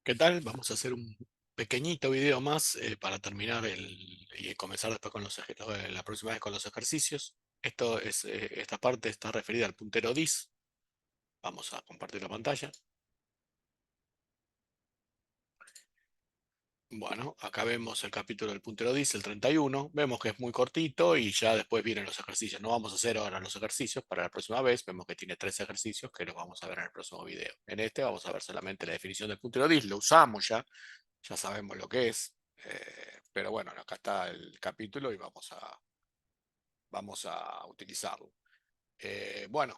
¿Qué tal? Vamos a hacer un pequeñito video más para terminar y comenzar después con la próxima vez con los ejercicios. Esta parte está referida al puntero dis. Vamos a compartir la pantalla. Bueno, acá vemos el capítulo del puntero dis, el 31. Vemos que es muy cortito y ya después vienen los ejercicios. No vamos a hacer ahora los ejercicios para la próxima vez. Vemos que tiene 3 ejercicios que los vamos a ver en el próximo video. En este vamos a ver solamente la definición del puntero dis. Lo usamos ya sabemos lo que es. Pero bueno, acá está el capítulo y vamos a utilizarlo. Bueno,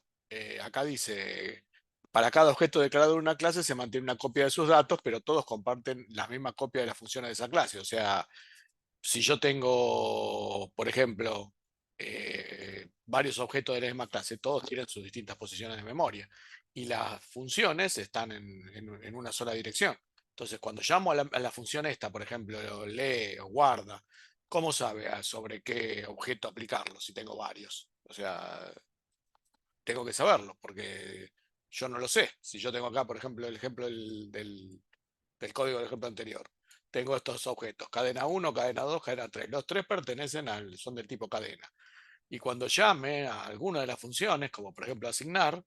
acá dice, para cada objeto declarado en una clase se mantiene una copia de sus datos, pero todos comparten la misma copia de las funciones de esa clase. O sea, si yo tengo, por ejemplo, varios objetos de la misma clase, todos tienen sus distintas posiciones de memoria y las funciones están en una sola dirección. Entonces, cuando llamo a la función esta, por ejemplo, lee o guarda, ¿cómo sabe sobre qué objeto aplicarlo si tengo varios? O sea, tengo que saberlo porque yo no lo sé. Si yo tengo acá, por ejemplo, el ejemplo del código del ejemplo anterior. Tengo estos objetos, cadena 1, cadena 2, cadena 3. Los tres son del tipo cadena. Y cuando llame a alguna de las funciones, como por ejemplo asignar,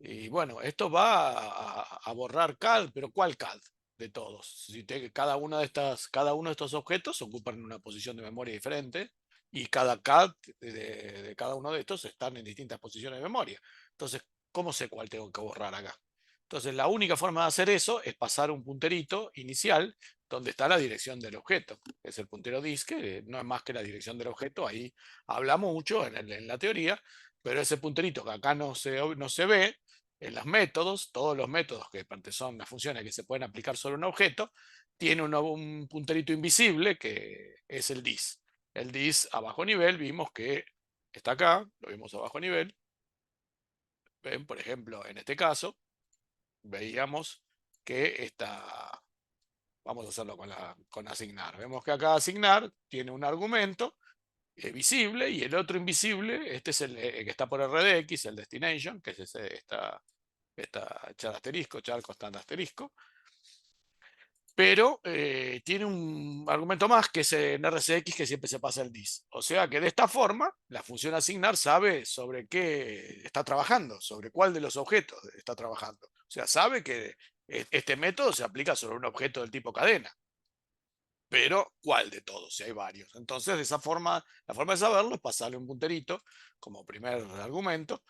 y bueno, esto va a borrar CAD, pero ¿cuál CAD? De todos. Cada uno de estos objetos ocupan una posición de memoria diferente y cada CAD de cada uno de estos están en distintas posiciones de memoria. Entonces, ¿cómo sé cuál tengo que borrar acá? Entonces, la única forma de hacer eso es pasar un punterito inicial donde está la dirección del objeto. Es el puntero dis, que no es más que la dirección del objeto. Ahí hablamos mucho en la teoría, pero ese punterito que acá no se ve, en los métodos, todos los métodos que son las funciones que se pueden aplicar sobre un objeto, tiene un punterito invisible que es el dis. El dis a bajo nivel vimos que está acá, lo vimos a bajo nivel. Ven, por ejemplo, en este caso, veíamos que está, vamos a hacerlo con asignar. Vemos que acá asignar tiene un argumento visible y el otro invisible, este es el que está por RDX, el destination, que es esta char asterisco, char constante asterisco, pero tiene un argumento más que es en RCX que siempre se pasa el dis. O sea que de esta forma la función asignar sabe sobre qué está trabajando, sobre cuál de los objetos está trabajando. O sea, sabe que este método se aplica sobre un objeto del tipo cadena, pero ¿cuál de todos? Si hay varios. Entonces, de esa forma, la forma de saberlo es pasarle un punterito como primer argumento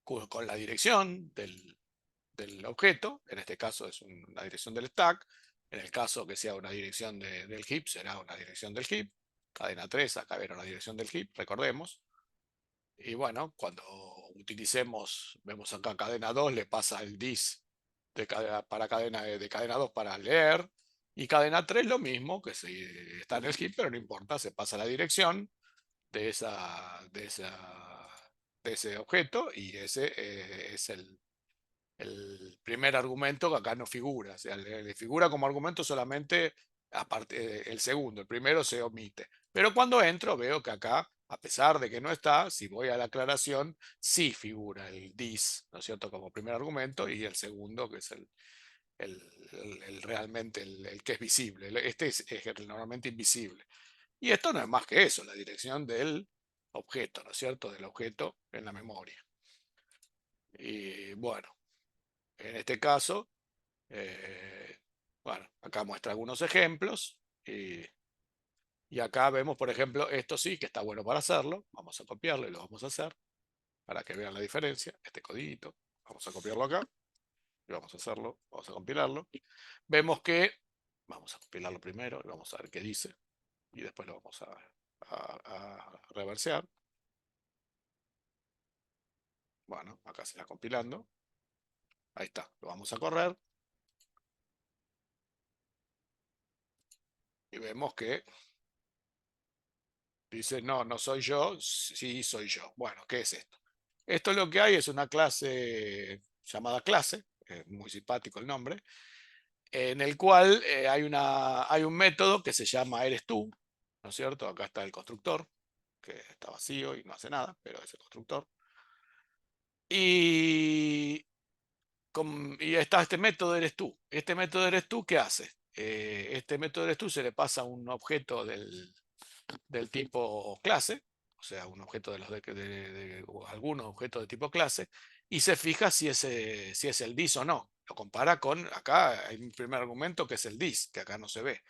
con la dirección del objeto, en este caso es una dirección del stack, en el caso que sea una dirección del heap, será una dirección del heap, cadena 3, acá era una dirección del heap, recordemos, y bueno, cuando utilicemos, vemos acá cadena 2, le pasa el dis para de cadena 2 para leer, y cadena 3 lo mismo, que está en el heap, pero no importa, se pasa la dirección de, esa, de, esa, de ese objeto, y ese es el primer argumento que acá no figura. O sea, le figura como argumento solamente aparte, el segundo, el primero se omite. Pero cuando entro veo que acá, a pesar de que no está, si voy a la aclaración, sí figura el dis, ¿no es cierto?, como primer argumento y el segundo, que es realmente el que es visible. Este es normalmente invisible. Y esto no es más que eso, la dirección del objeto, ¿no es cierto?, del objeto en la memoria. Y bueno, en este caso, eh, bueno, acá muestra algunos ejemplos y acá vemos, por ejemplo, esto sí que está bueno para hacerlo. Vamos a copiarlo y lo vamos a hacer para que vean la diferencia. Este codito, vamos a copiarlo acá y vamos a hacerlo, vamos a compilarlo. Vemos que, vamos a compilarlo primero y vamos a ver qué dice y después lo vamos a reversear. Bueno, acá se está compilando. Ahí está, lo vamos a correr y vemos que dice, no, no soy yo, sí soy yo. Bueno, ¿qué es esto? Esto lo que hay es una clase llamada clase, muy simpático el nombre, en el cual hay un método que se llama eres tú, ¿no es cierto? Acá está el constructor, que está vacío y no hace nada, pero es el constructor. Y y está este método eres tú. Este método eres tú, ¿qué hace? Este método eres tú se le pasa un objeto del tipo clase, o sea, un objeto de los o algunos objetos de tipo clase, y se fija si es el dis o no. Lo compara con, acá hay un primer argumento que es el dis, que acá no se ve.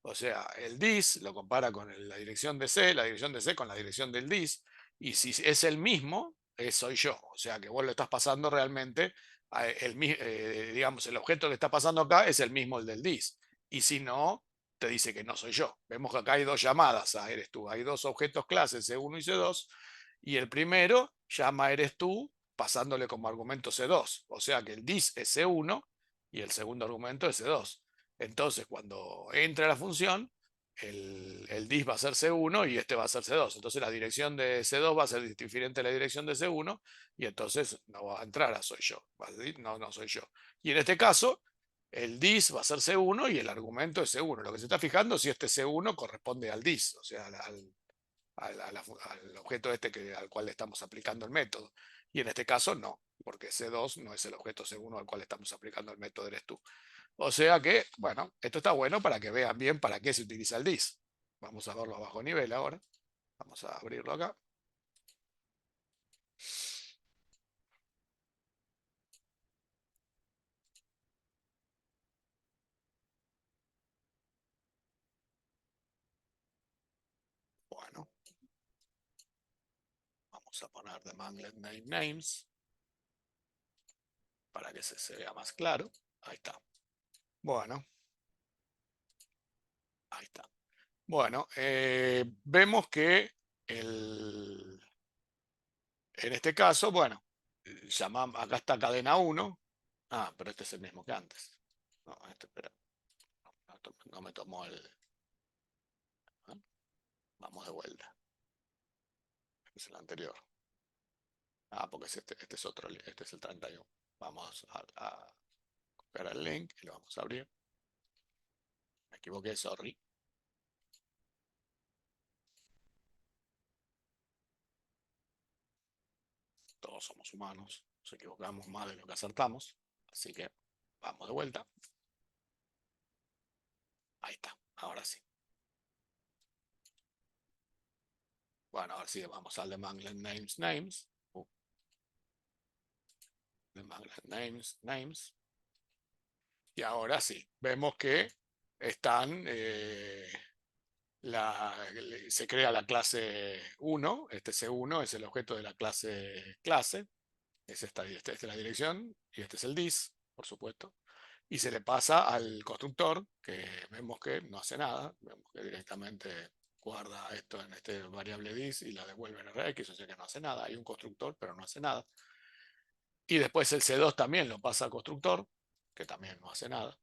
O sea, el dis lo compara con la dirección de C, la dirección de C con la dirección del dis, y si es el mismo, soy yo. O sea, que vos lo estás pasando realmente, digamos, el objeto que está pasando acá es el mismo el del dis. Y si no, te dice que no soy yo. Vemos que acá hay dos llamadas a eres tú. Hay dos objetos clases C1 y C2, y el primero llama a eres tú pasándole como argumento C2. O sea que el dis es C1 y el segundo argumento es C2. Entonces, cuando entre la función, el dis va a ser C1 y este va a ser C2. Entonces, la dirección de C2 va a ser diferente a la dirección de C1 y entonces no va a entrar a soy yo. Va a decir, no, no soy yo. Y en este caso, el dis va a ser C1 y el argumento es C1. Lo que se está fijando es si este C1 corresponde al dis, o sea, al objeto este al cual le estamos aplicando el método. Y en este caso no, porque C2 no es el objeto C1 al cual estamos aplicando el método eres tú. O sea que, bueno, esto está bueno para que vean bien para qué se utiliza el dis. Vamos a verlo a bajo nivel ahora. Vamos a abrirlo acá. Bueno, vamos a poner de Manglet Name Names para que se vea más claro. Ahí está. Bueno, ahí está. Bueno, vemos que en este caso, bueno, acá está cadena 1. Ah, pero este es el mismo que antes. No, este, espera, no me tomó el... ¿eh? Vamos de vuelta. Este es el anterior. Ah, porque este es otro, este es el 31. Vamos a copiar el link y lo vamos a abrir. Me equivoqué, sorry. Todos somos humanos. Nos equivocamos más de lo que acertamos. Así que vamos de vuelta. Ahí está. Ahora sí. Bueno, ahora sí vamos al de Manglet Names Names. De Manglet Names Names. Y ahora sí, vemos que están, se crea la clase 1, este C1 es el objeto de la clase clase, esta es la dirección y este es el dis, por supuesto, y se le pasa al constructor, que vemos que no hace nada, vemos que directamente guarda esto en este variable dis y la devuelve en RX, o sea que no hace nada, hay un constructor pero no hace nada. Y después el C2 también lo pasa al constructor, que también no hace nada,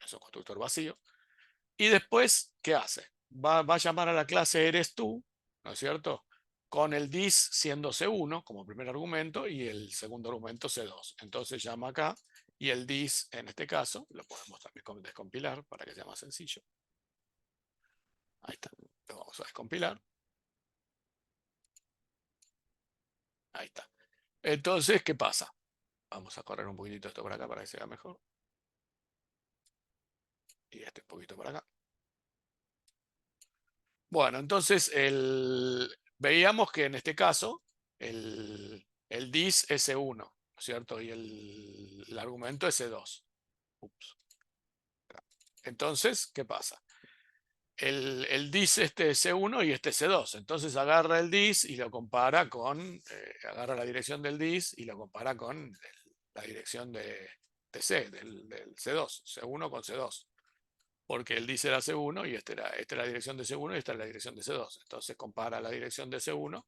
es un constructor vacío. Y después, ¿qué hace? Va a llamar a la clase eres tú, ¿no es cierto? Con el dis siendo C1 como primer argumento y el segundo argumento C2. Entonces llama acá y el dis, en este caso, lo podemos también descompilar para que sea más sencillo. Ahí está. Lo vamos a descompilar. Ahí está. Entonces, ¿qué pasa? Vamos a correr un poquitito esto por acá para que sea mejor. Y este un poquito por acá. Bueno, entonces veíamos que en este caso el dis es S1, ¿no es cierto? Y el argumento es S2. Ups. Entonces, ¿qué pasa? El dis este es C1 y este es C2. Entonces agarra el dis y lo compara con, agarra la dirección del dis y lo compara con la dirección de C, del C2, C1 con C2. Porque el dis era C1 y esta es la dirección de C1 y esta es la dirección de C2. Entonces compara la dirección de C1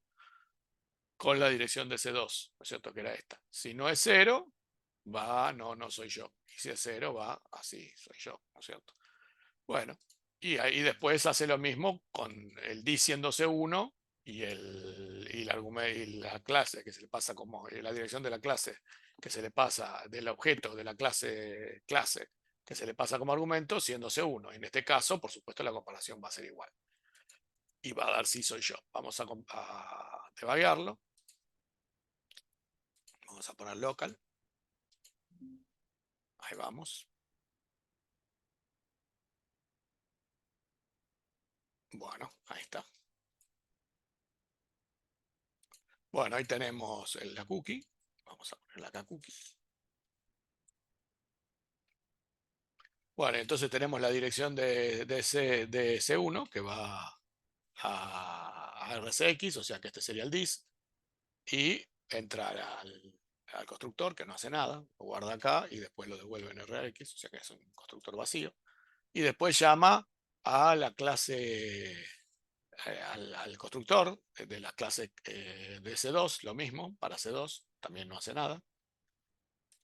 con la dirección de C2, ¿no es cierto? Que era esta. Si no es 0, va, no, no soy yo. Y si es 0, va, así, soy yo, ¿no es cierto? Bueno, y ahí después hace lo mismo con el dis siendo C1 y la clase que se le pasa como la dirección de la clase que se le pasa del objeto de la clase que se le pasa como argumento siendo C1. En este caso, por supuesto, la comparación va a ser igual. Y va a dar si soy yo. Vamos a debaguearlo. Vamos a poner local. Ahí vamos. Bueno, ahí está. Bueno, ahí tenemos la cookie. Vamos a poner acá cookie. Bueno, entonces tenemos la dirección de C1 que va a RCX, o sea que este sería el dis, y entrar al constructor que no hace nada, lo guarda acá y después lo devuelve en RX, o sea que es un constructor vacío. Y después llama a la clase, al constructor de la clase de C2, lo mismo para C2, también no hace nada.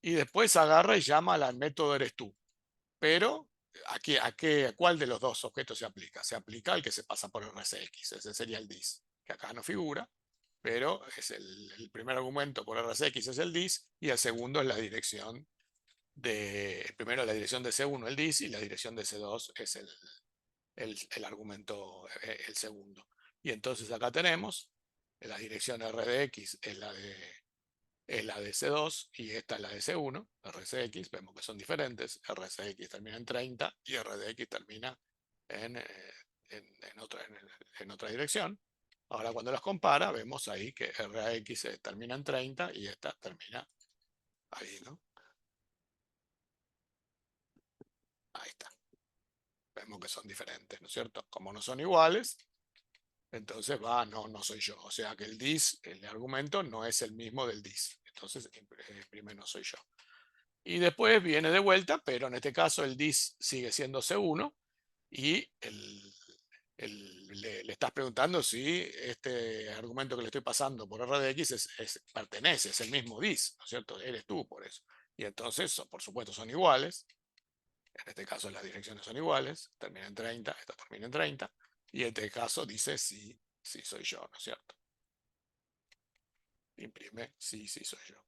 Y después agarra y llama al método eres tú. Pero, ¿a cuál de los dos objetos se aplica? Se aplica al que se pasa por RCX, ese sería el dis, que acá no figura, pero es el primer argumento por RCX es el dis y el segundo es la dirección primero la dirección de C1 el dis y la dirección de C2 es el argumento, el segundo. Y entonces acá tenemos la dirección RDX es la de C2 y esta es la de C1, RCX, vemos que son diferentes, RCX termina en 30 y RDX termina en, en otra dirección. Ahora cuando las compara, vemos ahí que RAX termina en 30 y esta termina ahí, ¿no? Ahí está. Vemos que son diferentes, ¿no es cierto? Como no son iguales, entonces no soy yo. O sea que el dis, el argumento, no es el mismo del dis. Entonces, primero no soy yo. Y después viene de vuelta, pero en este caso el dis sigue siendo C1 y le estás preguntando si este argumento que le estoy pasando por RDX pertenece, es el mismo dis, ¿no es cierto? Eres tú por eso. Y entonces, por supuesto, son iguales. En este caso las direcciones son iguales, termina en 30, esta termina en 30. Y en este caso dice sí, sí soy yo, ¿no es cierto? Imprime, sí, sí soy yo. O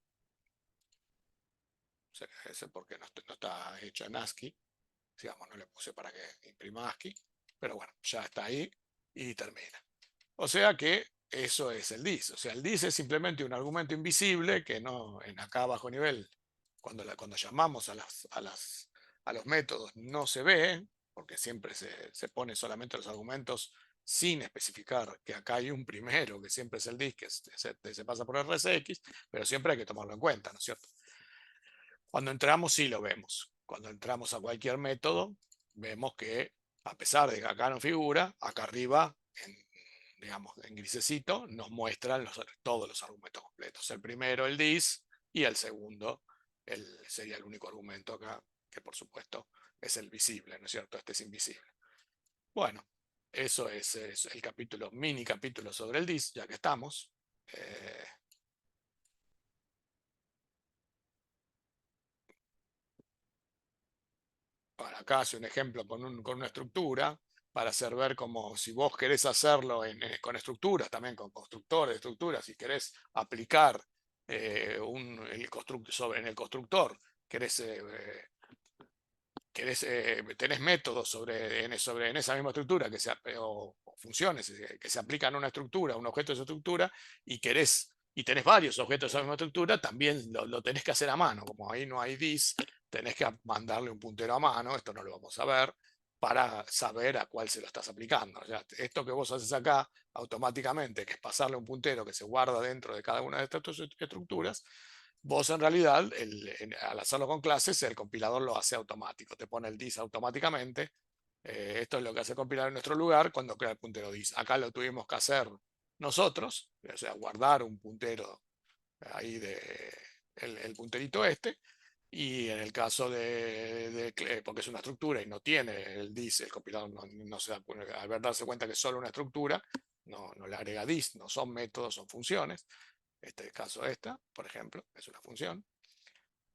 sea, ese porque no está hecho en ASCII. Digamos, no le puse para que imprima ASCII, pero bueno, ya está ahí y termina. O sea que eso es el dis. O sea, el dis es simplemente un argumento invisible que no, en acá bajo nivel, cuando llamamos a los métodos, no se ve, porque siempre se pone solamente los argumentos sin especificar que acá hay un primero, que siempre es el dis, que se pasa por RSX, pero siempre hay que tomarlo en cuenta, ¿no es cierto? Cuando entramos sí lo vemos. Cuando entramos a cualquier método, vemos que a pesar de que acá no figura, acá arriba, digamos, en grisecito, nos muestran todos los argumentos completos. El primero el dis y el segundo sería el único argumento acá, que por supuesto es el visible, ¿no es cierto? Este es invisible. Bueno, eso es el capítulo, mini capítulo sobre el dis, ya que estamos. Eh, Para acá hace un ejemplo con una estructura para hacer ver como si vos querés hacerlo con estructuras, también con constructores de estructuras, si querés aplicar en el constructor, querés, tenés métodos en esa misma estructura o funciones que se aplican a una estructura, a un objeto de esa estructura, y tenés varios objetos de esa misma estructura, también lo tenés que hacer a mano. Como ahí no hay dis, tenés que mandarle un puntero a mano, esto no lo vamos a ver, para saber a cuál se lo estás aplicando. O sea, esto que vos haces acá automáticamente, que es pasarle un puntero que se guarda dentro de cada una de estas estructuras, vos en realidad, al hacerlo con clases, el compilador lo hace automático, te pone el dis automáticamente. Esto es lo que hace el compilador en nuestro lugar cuando crea el puntero dis. Acá lo tuvimos que hacer nosotros, o sea, guardar un puntero ahí el punterito este. Y en el caso porque es una estructura y no tiene el dis, el compilador no se da, al darse cuenta que es solo una estructura, no le agrega dis, no son métodos, son funciones. Este caso esta, por ejemplo, es una función.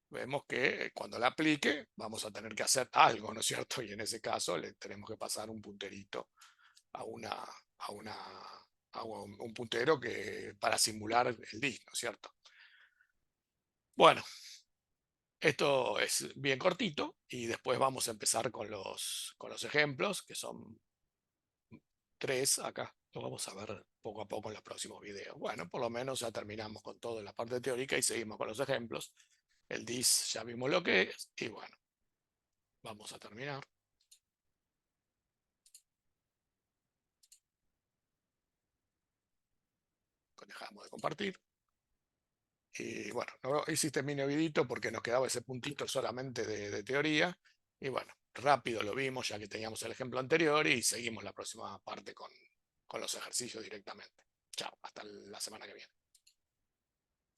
Vemos que cuando la aplique vamos a tener que hacer algo, ¿no es cierto? Y en ese caso le tenemos que pasar un punterito a a una, un puntero para simular el dis, ¿no es cierto? Bueno, esto es bien cortito y después vamos a empezar con los ejemplos, que son tres acá. Lo vamos a ver poco a poco en los próximos videos. Bueno, por lo menos ya terminamos con toda la parte teórica y seguimos con los ejemplos. El dis ya vimos lo que es. Y bueno, vamos a terminar. Dejamos de compartir. Y bueno, no hiciste mini videito porque nos quedaba ese puntito solamente de teoría. Y bueno, rápido lo vimos ya que teníamos el ejemplo anterior y seguimos la próxima parte con los ejercicios directamente. Chao, hasta la semana que viene.